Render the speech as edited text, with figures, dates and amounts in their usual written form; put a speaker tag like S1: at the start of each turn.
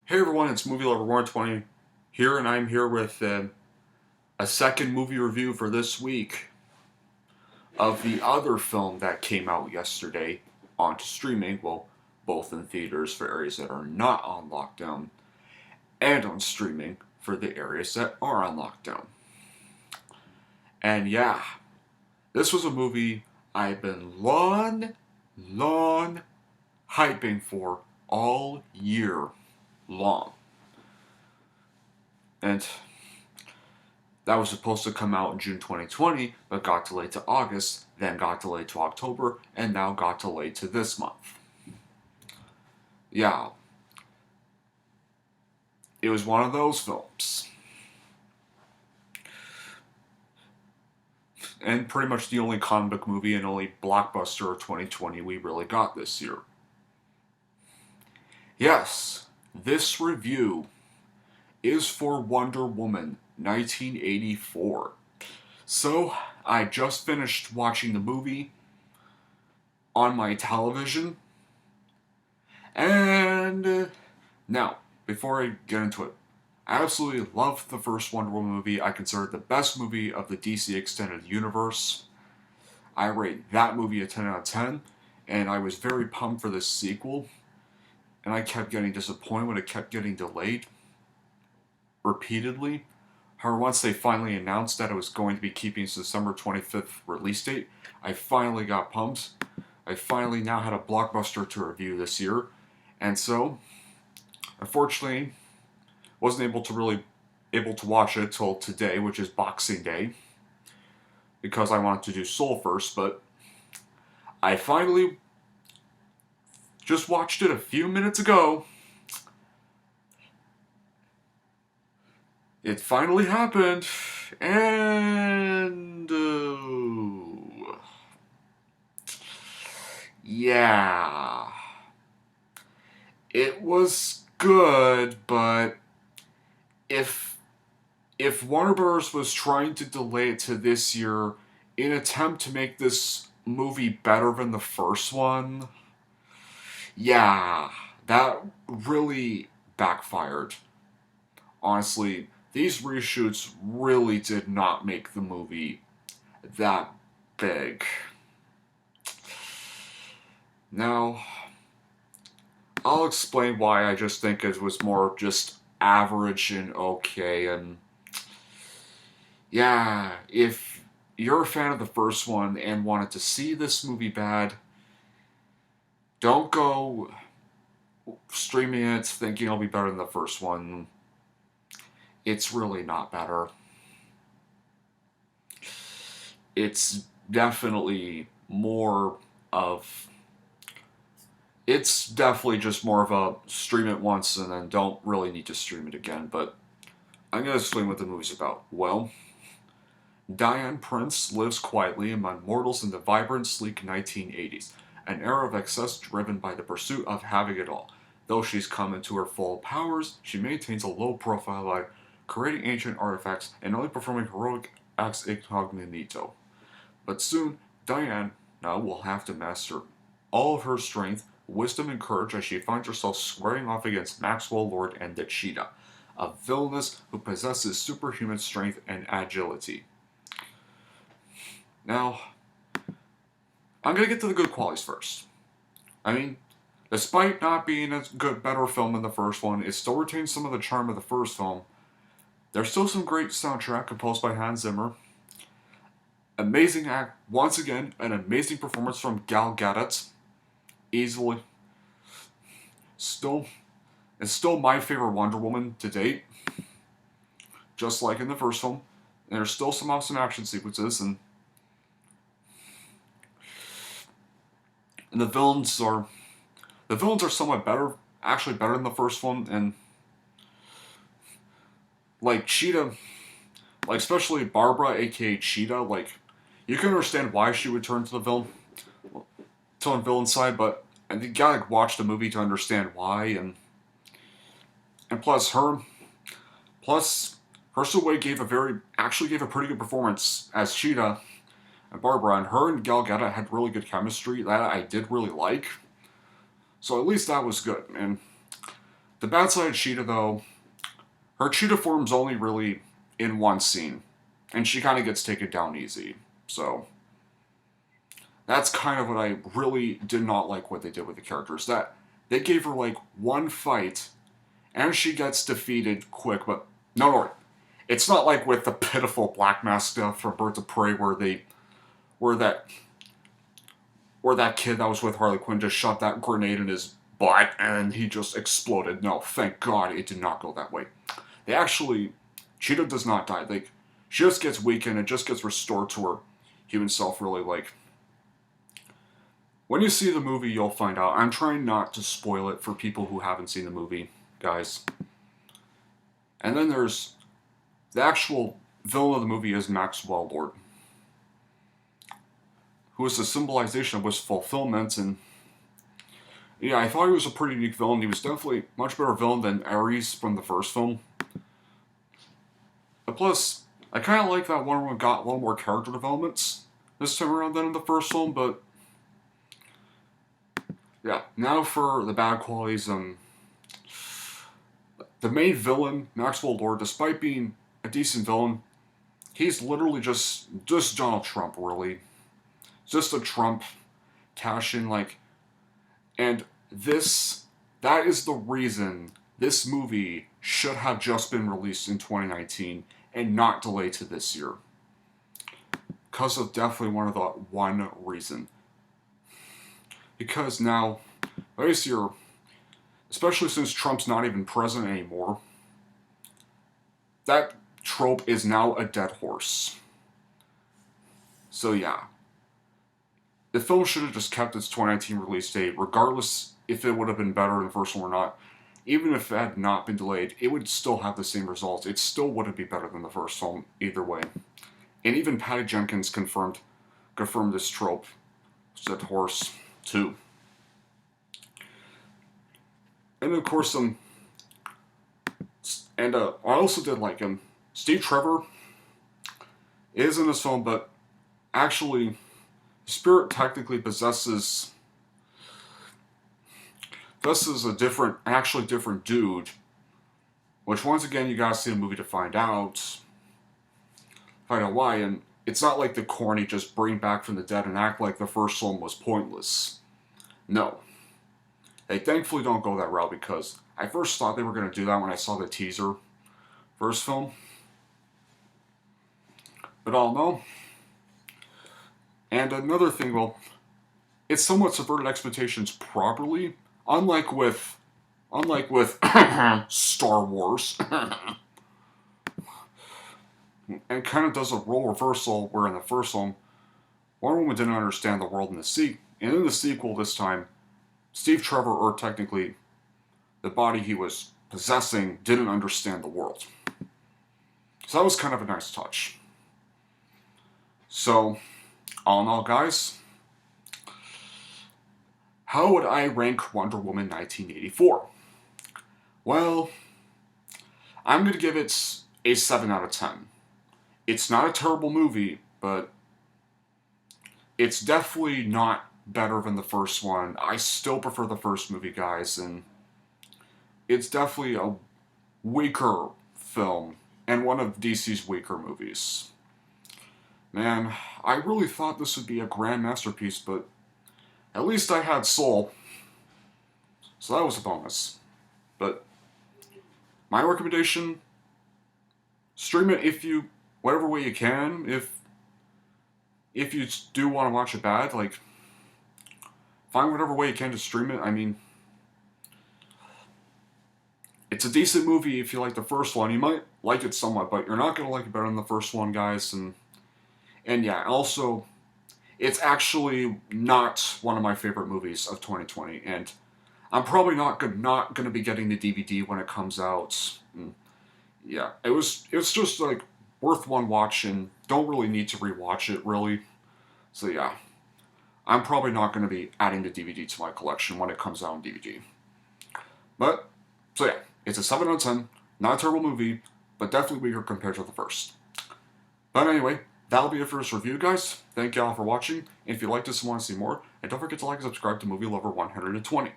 S1: Hey everyone, it's Movie Lover 120 here, and I'm here with a second movie review for this week of the other film that came out yesterday onto streaming, well, both in theaters for areas that are not on lockdown, and on streaming for the areas that are on lockdown. And yeah, this was a movie I've been long hyping for all year long. And that was supposed to come out in June 2020, but got delayed to August, then got delayed to October, and now got delayed to this month. Yeah, it was one of those films. And pretty much the only comic book movie and only blockbuster of 2020 we really got this year. Yes, this review is for Wonder Woman 1984. So, I just finished watching the movie on my television, and now, before I get into it, I absolutely loved the first Wonder Woman movie. I consider it the best movie of the DC Extended Universe. I rate that movie a 10 out of 10, and I was very pumped for this sequel, and I kept getting disappointed when it kept getting delayed repeatedly. However, once they finally announced that it was going to be keeping its December 25th release date, I finally got pumped. I finally now had a blockbuster to review this year, and so, unfortunately, wasn't able to watch it till today, which is Boxing Day, because I wanted to do Soul first, but I finally just watched it a few minutes ago. It finally happened, and yeah, it was good, but if Warner Bros. Was trying to delay it to this year in attempt to make this movie better than the first one, yeah, that really backfired. Honestly, these reshoots really did not make the movie that big. Now, I'll explain why I just think it was more just average and okay. And yeah, if you're a fan of the first one and wanted to see this movie bad, don't go streaming it thinking it'll be better than the first one. It's really not better. It's definitely more of. It's definitely just more of a stream it once and then don't really need to stream it again. But I'm going to explain what the movie's about. Well, Diane Prince lives quietly among mortals in the vibrant, sleek 1980s, an era of excess driven by the pursuit of having it all. Though she's come into her full powers, she maintains a low profile by creating ancient artifacts and only performing heroic acts incognito. But soon, Diana will have to master all of her strength, wisdom, and courage as she finds herself squaring off against Maxwell Lord and the Cheetah, a villainess who possesses superhuman strength and agility. Now, I'm gonna get to the good qualities first. I mean, despite not being a better film than the first one, it still retains some of the charm of the first film. There's still some great soundtrack composed by Hans Zimmer. Amazing act, once again, an amazing performance from Gal Gadot. Easily, still, it's still my favorite Wonder Woman to date. Just like in the first film, and there's still some awesome action sequences, and the villains are somewhat better, actually better than the first one, and like Cheetah, like especially Barbara, aka Cheetah, like you can understand why she would turn to the villain side, but I think you gotta watch the movie to understand why, and plus Ursula Wade actually gave a pretty good performance as Cheetah and Barbara, and her and Gal Gadot had really good chemistry that I did really like. So at least that was good, and The bad side of Cheetah, though, her Cheetah form's only really in one scene, and she kind of gets taken down easy. So that's kind of what I really did not like what they did with the characters. That they gave her like one fight, and she gets defeated quick. But no, it's not like with the pitiful Black Mask stuff from Birds of Prey, where that kid that was with Harley Quinn just shot that grenade in his butt and he just exploded. No, thank God it did not go that way. They actually, Cheetah does not die. Like, she just gets weakened and just gets restored to her human self, really. Like, when you see the movie, you'll find out. I'm trying not to spoil it for people who haven't seen the movie, guys. And then there's the actual villain of the movie is Max Wellord, who is the symbolization of wish fulfillment. And yeah, I thought he was a pretty unique villain. He was definitely a much better villain than Ares from the first film. But plus, I kind of like that Wonder Woman got a little more character developments this time around than in the first film. But yeah, now for the bad qualities. The main villain, Max Wellord, despite being a decent villain, he's literally just Donald Trump, really. Just a Trump cash-in, like, and that is the reason this movie should have just been released in 2019 and not delayed to this year. Because of definitely one reason. Because now, this year, especially since Trump's not even president anymore, that trope is now a dead horse. So yeah. The film should have just kept its 2019 release date, regardless if it would have been better than the first one or not. Even if it had not been delayed, it would still have the same results. It still wouldn't be better than the first film either way. And even Patty Jenkins confirmed this trope. Dead horse too. And of course, I also did like him. Steve Trevor is in this film, but actually, Spirit technically possesses a different dude, which once again you gotta see the movie to find out why. And it's not like the corny just bring back from the dead and act like the first film was pointless. No, they thankfully don't go that route, because I first thought they were gonna do that when I saw the teaser first film, but all no. And another thing, well, it's somewhat subverted expectations properly, unlike with Star Wars, and kind of does a role reversal where in the first film, Wonder Woman didn't understand the world in the sequel this time, Steve Trevor, or technically the body he was possessing, didn't understand the world. So that was kind of a nice touch. So, all in all, guys, how would I rank Wonder Woman 1984? Well, I'm going to give it a 7 out of 10. It's not a terrible movie, but it's definitely not better than the first one. I still prefer the first movie, guys, and it's definitely a weaker film and one of DC's weaker movies. Man, I really thought this would be a grand masterpiece, but at least I had soul. So that was a bonus. But my recommendation, stream it whatever way you can. If you do want to watch it bad, like, find whatever way you can to stream it. I mean, it's a decent movie if you like the first one. You might like it somewhat, but you're not going to like it better than the first one, guys. And yeah, also, it's actually not one of my favorite movies of 2020, and I'm probably not going to be getting the DVD when it comes out. Yeah, it was just like worth one watch, and don't really need to rewatch it, really. So yeah, I'm probably not going to be adding the DVD to my collection when it comes out on DVD. But, so yeah, it's a 7 out of 10, not a terrible movie, but definitely weaker compared to the first. But anyway, that'll be it for this review, guys. Thank y'all for watching. And if you like this and want to see more, and don't forget to like and subscribe to Movie Lover 120.